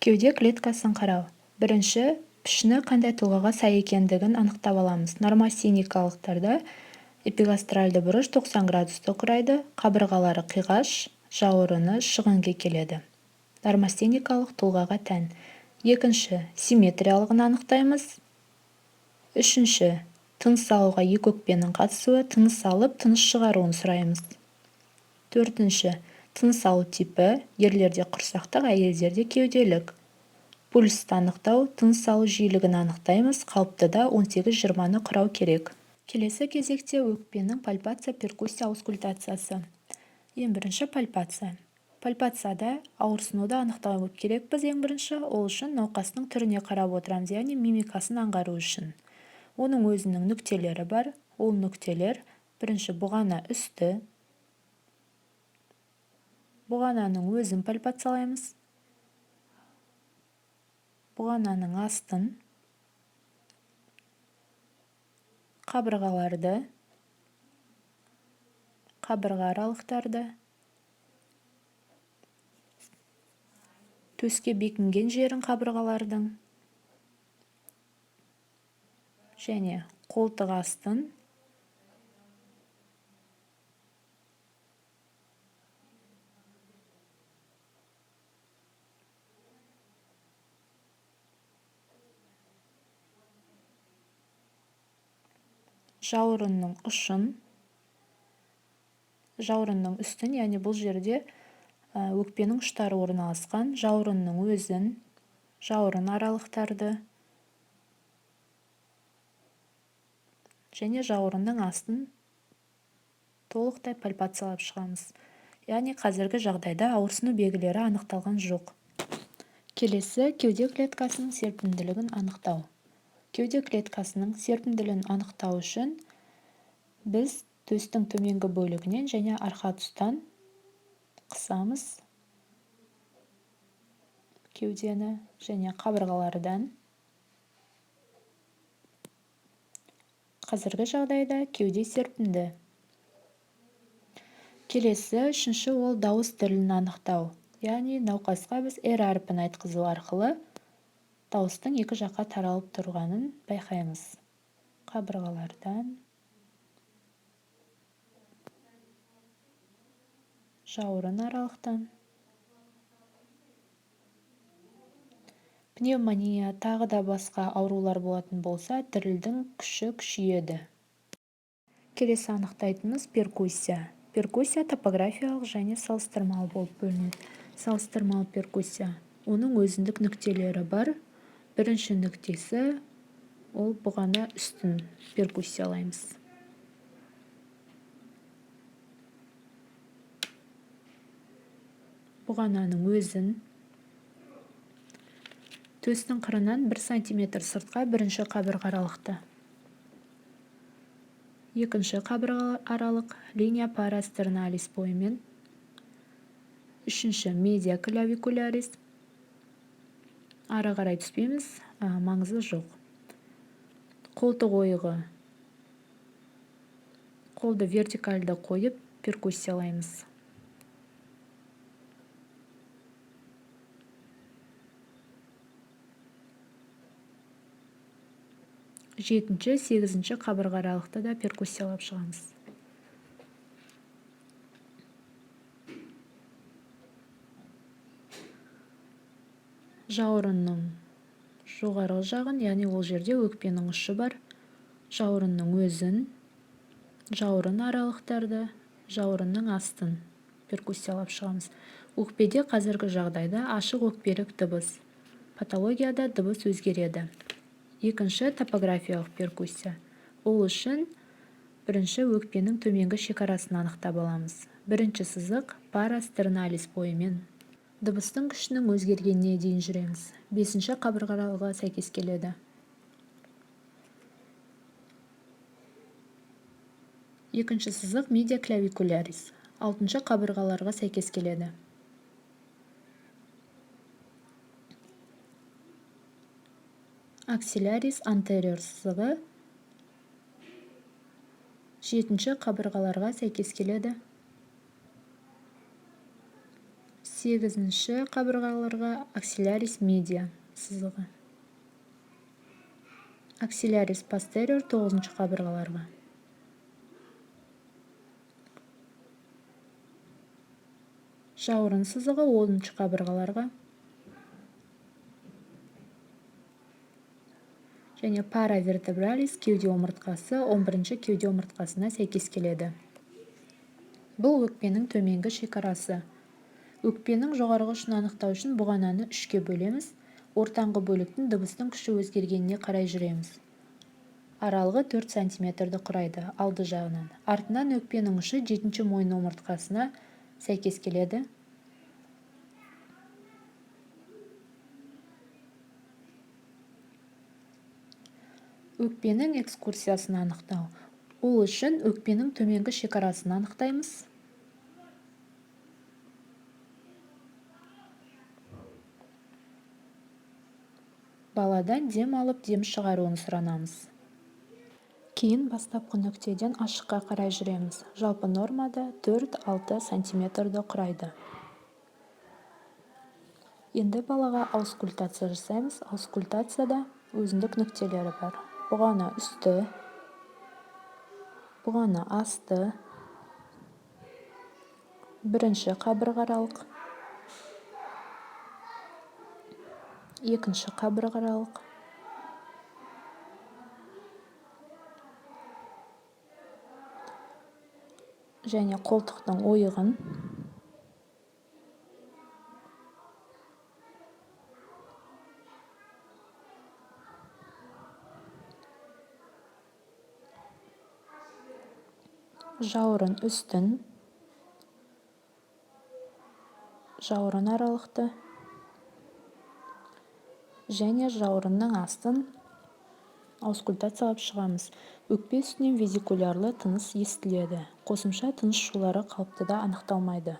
Кеуде клеткасын қарау. Бірінші, пішіні қандай тұлғаға сай екендігін анықтап аламыз. Нормостеникалықтарда эпигастральды бұрыш 90 градусты құрайды, қабырғалары қиғаш, жауырыны шығынге келеді. Нормостеникалық тұлғаға тән. Екінші, симметриялығын анықтаймыз. Үшінші, тыныс алуға екі өкпенің қатысуы, тыныс алып, тыныс шығаруын сұраймыз. Төртінші, тыныс алу типі, ерлерде құрсақтық, әйелдерде кеуделік. Пульсті анықтау, тыныс алу жиілігін анықтаймыз, қалыптыда 18-20-ны құрау керек. Келесі кезекте өкпенің пальпация, перкуссия, аускультациясы. Ең бірінші пальпация. Пальпацияда ауырсынуды анықтау керекпіз ең бірінші, ол үшін науқастың түріне қарап отырамыз, яғни мимикасын аңғару үшін. Оның өзінің нүктелері бар. Ол нүктелер бірінші бұғана үсті, бұғананың өзін пальпациялаймыз, бұғананың астын, қабырғаларды, қабырға аралықтарды, төске бекінген жерін қабырғалардың және қолтық астын, жауырынның ұшын, жауырынның үстін, яғни бұл жерде өкпенің ұштары орналасқан, жауырынның өзін, жауырын аралықтарды және жауырынның астын толықтай пальпациялап шығамыз. Яғни қазіргі жағдайда ауырсыну белгілері анықталған жоқ. Келесі, кеуде клеткасының серпімділігін анықтау. Кеуде клеткасының серпімділігін анықтау үшін біз төстің төменгі бөлігінен және арқа тұстан қысамыз кеудені және қабырғалардан. Қазіргі жағдайда кеуде серпімді. Келесі, үшінші, ол дауыс дәлін анықтау. Яғни науқасқа біз R әріпін айтқызу арқылы дауыстың екі жаққа таралып тұрғанын байқаймыз. Қабырғалардан, жауырын аралықтан. Пневмония, тағы да басқа аурулар болатын болса, дірілдің күші күшейеді. Келесі анықтайтынымыз перкуссия. Перкуссия топографиялық және салыстырмалы болып бөлінеді. Салыстырмалы перкуссия. Оның өзіндік нүктелері бар. Бірінші нүктесі ол бұғана үстін перкуссиялаймыз. Бұғананың өзін төстің қырынан 1 см сыртқа бірінші қабырға аралықты. Екінші қабырға аралық линия парастерналис бойымен. Үшінші медиа клавикулярис. Ары қарай түспейміз, маңызы жоқ. Қолтық ойығы. Қолды вертикальды қойып перкуссиялаймыз. Жетінші, сегізінші қабырға аралықты да перкуссиялап шығамыз. Жауырынның жоғарғы жағын, яғни ол жерде өкпенің ұшы бар. Жауырынның өзін, жауырын аралықтарды, жауырынның астын перкуссиялап шығамыз. Өкпеде қазіргі жағдайда ашық өкпелік дыбыс. Патологияда дыбыс өзгереді. Екінші, топографиялық перкуссия. Ол үшін бірінші өкпенің төменгі шекарасын анықтап аламыз. Бірінші сызық парастерналис бойымен. Дыбыстың күшінің өзгергеніне дейін жүреміз. Бесінші қабырға аралығы сәйкес келеді. Екінші сызық медиа клавикулярис. Алтыншы қабырғаларға сәйкес келеді. Аксилярис антериор сызығы жетінші қабырғаларға сәйкес келеді. 8-ші қабырғаларға аксиллярис медиа сызығы. Аксиллярис постериор 9-ші қабырғаларға. Жауырын сызығы 10-ші қабырғаларға. Және паравертебралис кеуде омыртқасы 11-ші кеуде омыртқасына сәйкес келеді. Бұл өкпенің төменгі шекарасы. Өкпенің жоғарғы ұшын анықтау үшін бұғананы 3-ке бөлеміз. Ортаңғы бөліктің дыбыстың күші өзгергеніне қарай жүреміз. Аралығы 4 см құрайды алды жағынан. Артынан өкпенің ұшы 7-ші мойын омыртқасына сәйкес келеді. Өкпенің экскурсиясын анықтау. Ол үшін өкпенің төменгі шекарасын анықтаймыз. Баладан дем алып, дем шығаруын сұранамыз. Кейін бастапқы нүктеден ашыққа қарай жүреміз. Жалпы нормада 4-6 см құрайды. Енді балаға аускультация жасаймыз. Аускультацияда өзіндік нүктелері бар. Бұғана үсті, бұғана асты, 1-ші қабырғаралық, 2-ші қабырғаралық, және қолтықтың ойығын, жауырын үстін, жауырын аралықты және жауырынның астын аускультациялап шығамыз. Өкпе үстінен везикулярлы тыныс естіледі. Қосымша тыныс жолдары қалыптыда анықталмайды.